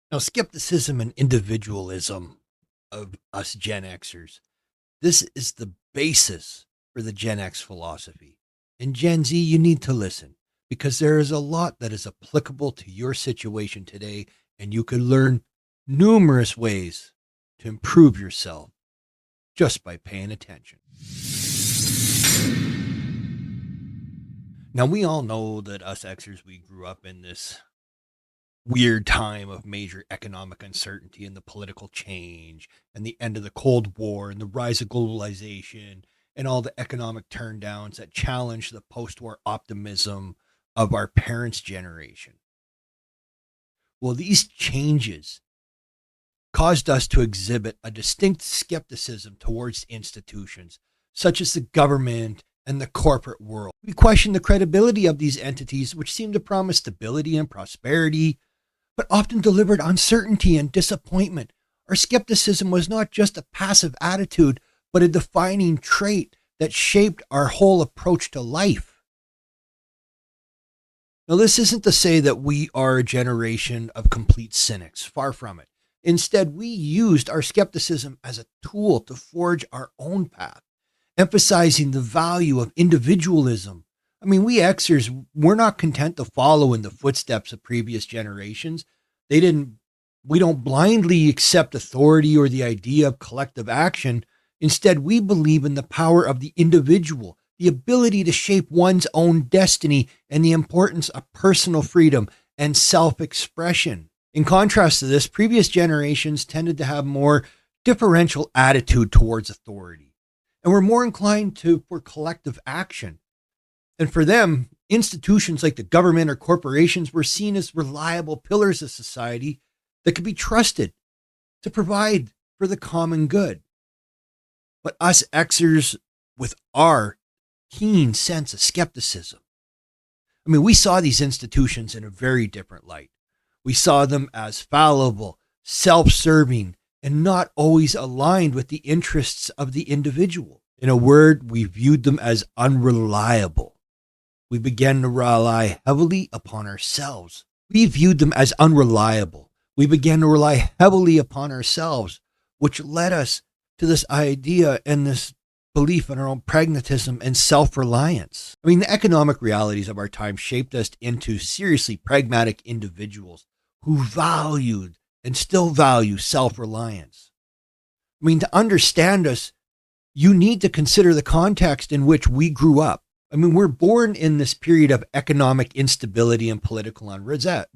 Now, skepticism and individualism of us Gen Xers, this is the basis for the Gen X philosophy. And Gen Z, you need to listen because there is a lot that is applicable to your situation today, and you can learn numerous ways to improve yourself just by paying attention. Now, we all know that us Xers, we grew up in this weird time of major economic uncertainty and the political change and the end of the Cold War and the rise of globalization and all the economic turndowns that challenged the post-war optimism of our parents' generation. Well, these changes caused us to exhibit a distinct skepticism towards institutions such as the government and the corporate world. We question the credibility of these entities, which seem to promise stability and prosperity, but often delivered uncertainty and disappointment. Our skepticism was not just a passive attitude, but a defining trait that shaped our whole approach to life. Now, this isn't to say that we are a generation of complete cynics, far from it. Instead, we used our skepticism as a tool to forge our own path, emphasizing the value of individualism. I mean, we Xers, we're not content to follow in the footsteps of previous generations. We don't blindly accept authority or the idea of collective action. Instead, we believe in the power of the individual, the ability to shape one's own destiny, and the importance of personal freedom and self-expression. In contrast to this, previous generations tended to have more differential attitude towards authority and were more inclined for collective action. And for them, institutions like the government or corporations were seen as reliable pillars of society that could be trusted to provide for the common good. But us Xers, with our keen sense of skepticism, I mean, we saw these institutions in a very different light. We saw them as fallible, self-serving, and not always aligned with the interests of the individual. In a word, we viewed them as unreliable. We began to rely heavily upon ourselves. We viewed them as unreliable. We began to rely heavily upon ourselves, which led us to this idea and this belief in our own pragmatism and self-reliance. I mean, the economic realities of our time shaped us into seriously pragmatic individuals who valued and still value self-reliance. I mean, to understand us, you need to consider the context in which we grew up. I mean, we're born in this period of economic instability and political unrest,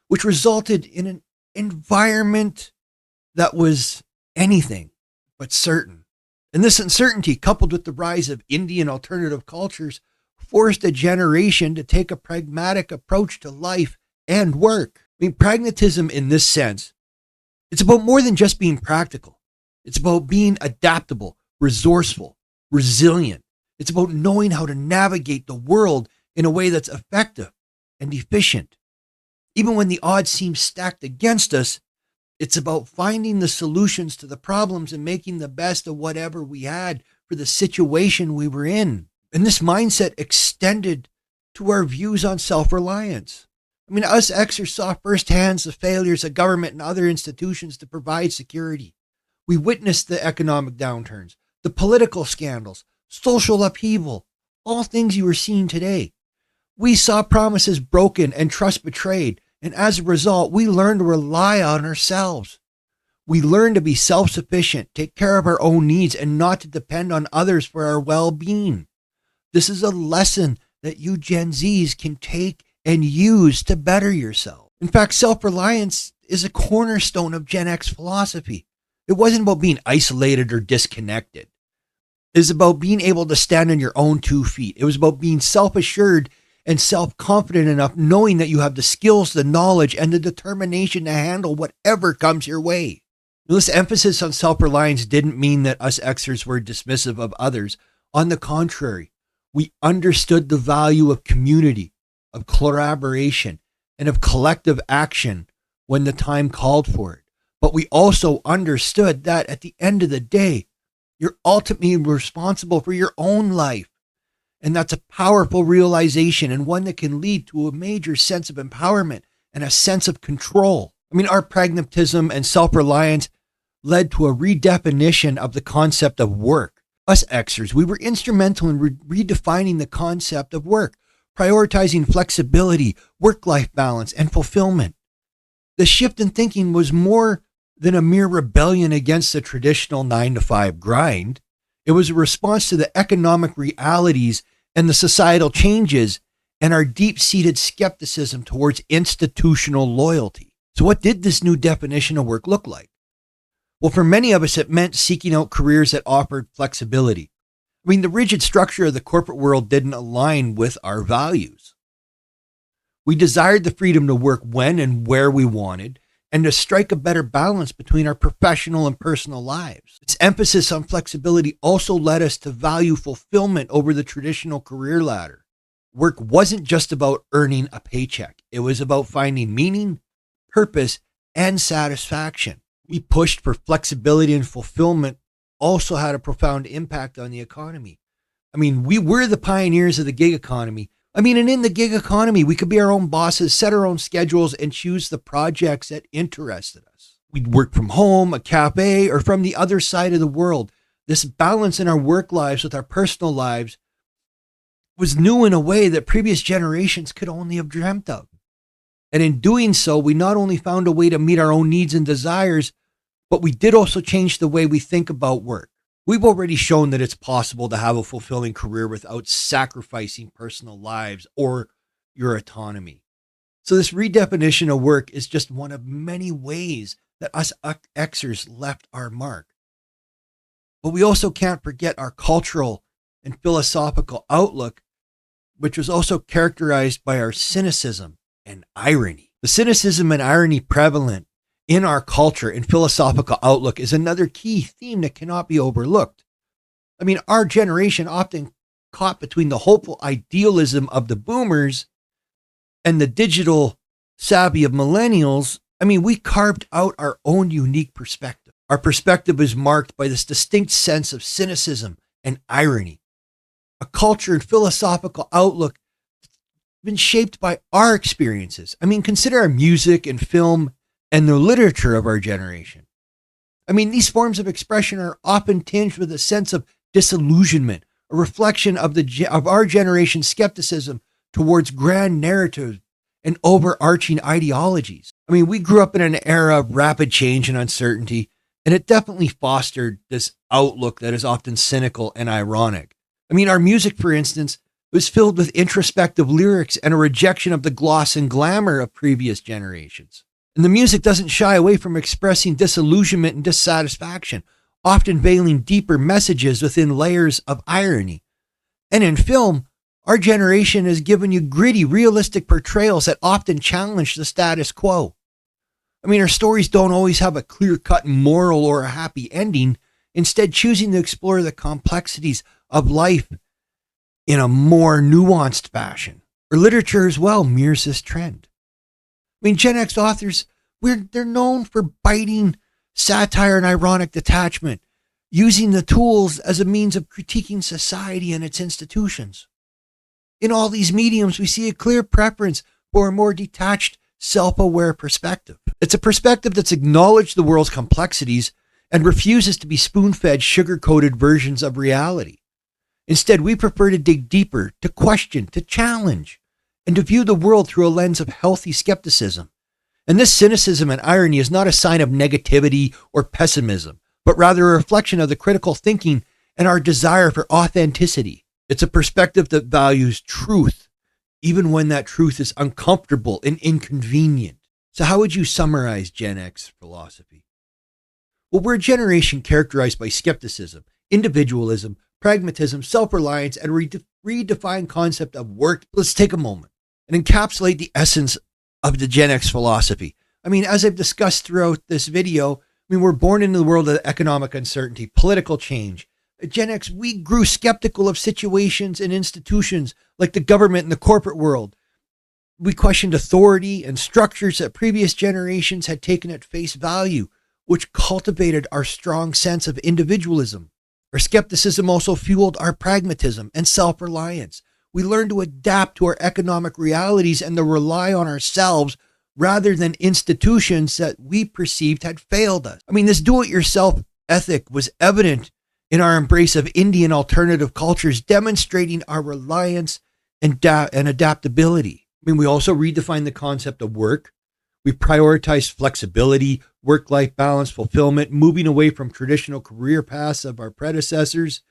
which resulted in an environment that was anything but certain. And this uncertainty, coupled with the rise of Indian alternative cultures, forced a generation to take a pragmatic approach to life and work. I mean, pragmatism in this sense, it's about more than just being practical. It's about being adaptable, resourceful, resilient. It's about knowing how to navigate the world in a way that's effective and efficient. Even when the odds seem stacked against us, it's about finding the solutions to the problems and making the best of whatever we had for the situation we were in. And this mindset extended to our views on self-reliance. I mean, us Xers saw firsthand the failures of government and other institutions to provide security. We witnessed the economic downturns, the political scandals, social upheaval, all things you are seeing today. We saw promises broken and trust betrayed, and as a result, we learned to rely on ourselves. We learned to be self-sufficient, take care of our own needs, and not to depend on others for our well-being. This is a lesson that you Gen Zs can take and use to better yourself. In fact, self-reliance is a cornerstone of Gen X philosophy. It wasn't about being isolated or disconnected. It was about being able to stand on your own 2 feet. It was about being self-assured and self-confident enough, knowing that you have the skills, the knowledge, and the determination to handle whatever comes your way. This emphasis on self-reliance didn't mean that us Xers were dismissive of others. On the contrary, we understood the value of community, of collaboration, and of collective action when the time called for it. But we also understood that at the end of the day, you're ultimately responsible for your own life. And that's a powerful realization, and one that can lead to a major sense of empowerment and a sense of control. I mean, our pragmatism and self-reliance led to a redefinition of the concept of work. Us Xers, we were instrumental in redefining the concept of work, prioritizing flexibility, work-life balance, and fulfillment. The shift in thinking was more than a mere rebellion against the traditional 9-to-5 grind. It was a response to the economic realities and the societal changes and our deep-seated skepticism towards institutional loyalty. So what did this new definition of work look like? Well, for many of us, it meant seeking out careers that offered flexibility. I mean, the rigid structure of the corporate world didn't align with our values. We desired the freedom to work when and where we wanted, and to strike a better balance between our professional and personal lives. Its emphasis on flexibility also led us to value fulfillment over the traditional career ladder. Work wasn't just about earning a paycheck. It was about finding meaning, purpose, and satisfaction. We pushed for flexibility, and fulfillment also had a profound impact on the economy. I mean, we were the pioneers of the gig economy. And in the gig economy, we could be our own bosses, set our own schedules, and choose the projects that interested us. We'd work from home, a cafe, or from the other side of the world. This balance in our work lives with our personal lives was new in a way that previous generations could only have dreamt of. And in doing so, we not only found a way to meet our own needs and desires, but we did also change the way we think about work. We've already shown that it's possible to have a fulfilling career without sacrificing personal lives or your autonomy. So this redefinition of work is just one of many ways that us Xers left our mark. But we also can't forget our cultural and philosophical outlook, which was also characterized by our cynicism and irony. The cynicism and irony prevalent in our culture and philosophical outlook is another key theme that cannot be overlooked. Our generation often caught between the hopeful idealism of the boomers and the digital savvy of millennials. We carved out our own unique perspective. Our perspective is marked by this distinct sense of cynicism and irony. A culture and philosophical outlook been shaped by our experiences. Consider our music and film and the literature of our generation. These forms of expression are often tinged with a sense of disillusionment, a reflection of our generation's skepticism towards grand narratives and overarching ideologies. We grew up in an era of rapid change and uncertainty, and it definitely fostered this outlook that is often cynical and ironic. Our music, for instance, was filled with introspective lyrics and a rejection of the gloss and glamour of previous generations. And the music doesn't shy away from expressing disillusionment and dissatisfaction, often veiling deeper messages within layers of irony. And in film, our generation has given you gritty, realistic portrayals that often challenge the status quo. Our stories don't always have a clear-cut moral or a happy ending, instead choosing to explore the complexities of life in a more nuanced fashion. Our literature as well mirrors this trend. Gen X authors, they're known for biting satire and ironic detachment, using the tools as a means of critiquing society and its institutions. In all these mediums, we see a clear preference for a more detached, self-aware perspective. It's a perspective that's acknowledged the world's complexities and refuses to be spoon-fed, sugar-coated versions of reality. Instead, we prefer to dig deeper, to question, to challenge, and to view the world through a lens of healthy skepticism. And this cynicism and irony is not a sign of negativity or pessimism, but rather a reflection of the critical thinking and our desire for authenticity. It's a perspective that values truth, even when that truth is uncomfortable and inconvenient. So how would you summarize Gen X philosophy? Well, we're a generation characterized by skepticism, individualism, pragmatism, self-reliance, and redefined concept of work. Let's take a moment and encapsulate the essence of the Gen X philosophy. As I've discussed throughout this video, we're born into the world of economic uncertainty, political change. At Gen X, we grew skeptical of situations and institutions like the government and the corporate world. We questioned authority and structures that previous generations had taken at face value, which cultivated our strong sense of individualism. Our skepticism also fueled our pragmatism and self-reliance. We learned to adapt to our economic realities and to rely on ourselves rather than institutions that we perceived had failed us. I mean, this do-it-yourself ethic was evident in our embrace of Indian alternative cultures, demonstrating our reliance and adaptability. I mean, we also redefined the concept of work. We prioritized flexibility, work-life balance, fulfillment, moving away from traditional career paths of our predecessors.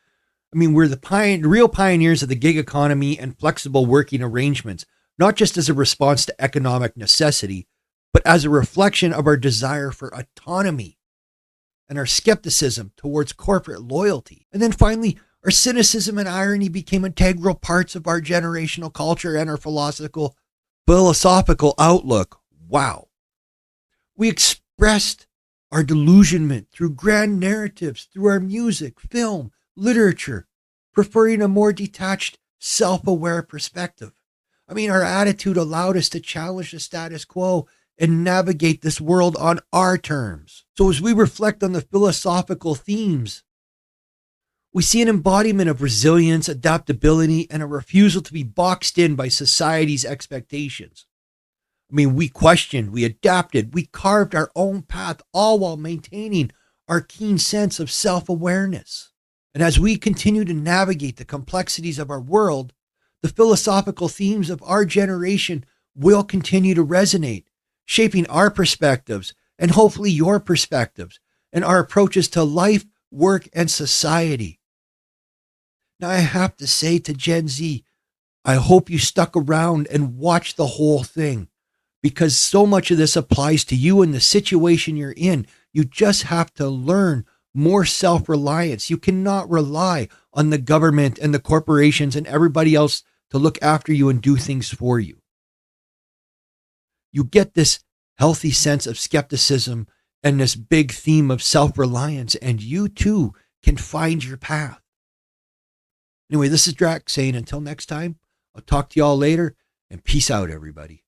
I mean, we're the real pioneers of the gig economy and flexible working arrangements, not just as a response to economic necessity, but as a reflection of our desire for autonomy and our skepticism towards corporate loyalty. And then finally, our cynicism and irony became integral parts of our generational culture and our philosophical outlook. Wow. We expressed our delusionment through grand narratives, through our music, film, literature, preferring a more detached, self-aware perspective. I mean, our attitude allowed us to challenge the status quo and navigate this world on our terms. So as we reflect on the philosophical themes, we see an embodiment of resilience, adaptability, and a refusal to be boxed in by society's expectations. I mean, we questioned, we adapted, we carved our own path, all while maintaining our keen sense of self-awareness. And as we continue to navigate the complexities of our world, the philosophical themes of our generation will continue to resonate, shaping our perspectives and hopefully your perspectives and our approaches to life, work, and society. Now, I have to say to Gen Z, I hope you stuck around and watched the whole thing, because so much of this applies to you and the situation you're in. You just have to learn more self-reliance. You cannot rely on the government and the corporations and everybody else to look after you and do things for you. You get this healthy sense of skepticism and this big theme of self-reliance, and you too can find your path. Anyway, this is Drac saying until next time, I'll talk to y'all later, and peace out, everybody.